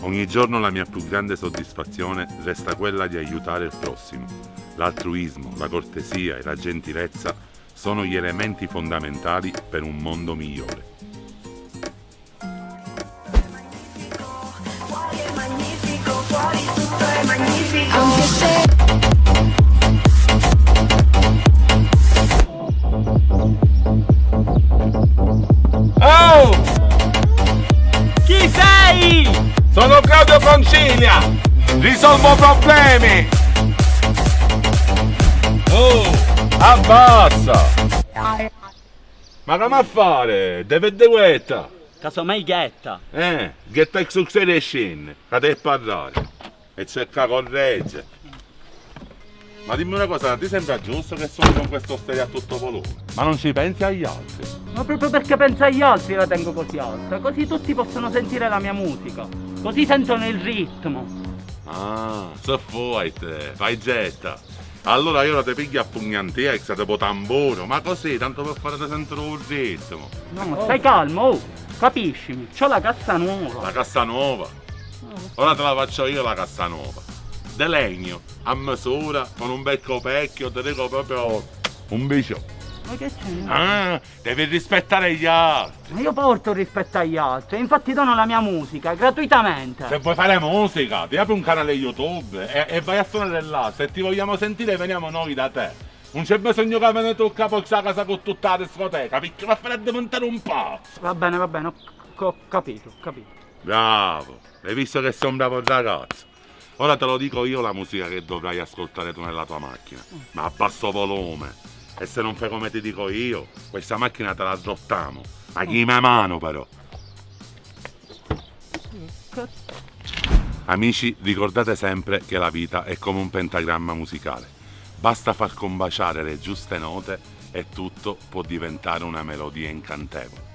Ogni giorno la mia più grande soddisfazione resta quella di aiutare il prossimo. L'altruismo, la cortesia e la gentilezza sono gli elementi fondamentali per un mondo migliore. Oh! Chi sei? Sono Claudio Concilia! Risolvo problemi! Oh! Abbassa! Ma come a fare? Deve guetta! Casomai ghetta. Ghetta che succede scende, che devi parlare. E cerca corregge. Ma dimmi una cosa, ti sembra giusto che suoni con questo stereo a tutto volume? Ma non ci pensi agli altri? Ma proprio perché penso agli altri la tengo così alta, così tutti possono sentire la mia musica, così sentono il ritmo. Ah, se vuoi te, fai getta. Allora io la ti piglio a pugnantea, tipo tamburo, ma così, tanto per fare sentire un ritmo. No, ma stai calmo, oh, capiscimi, c'ho la cassa nuova. La cassa nuova? Ora te la faccio io la cassa nuova. De legno, a misura, con un bel copecchio, ti dico proprio un bicio. Ma che c'è? Ah, devi rispettare gli altri. Ma io porto rispetto agli altri, infatti dono la mia musica gratuitamente. Se vuoi fare musica, ti apri un canale YouTube e vai a suonare là. Se ti vogliamo sentire veniamo noi da te. Non c'è bisogno che me ne tocca poi questa casa con tutta la discoteca, perché va a fare diventare un pazzo. Va bene, ho capito. Bravo, hai visto che sei un bravo ragazzo. Ora te lo dico io la musica che dovrai ascoltare tu nella tua macchina, ma a basso volume. E se non fai come ti dico io, questa macchina te la adottiamo. Ma chi me mano però. Amici, ricordate sempre che la vita è come un pentagramma musicale. Basta far combaciare le giuste note e tutto può diventare una melodia incantevole.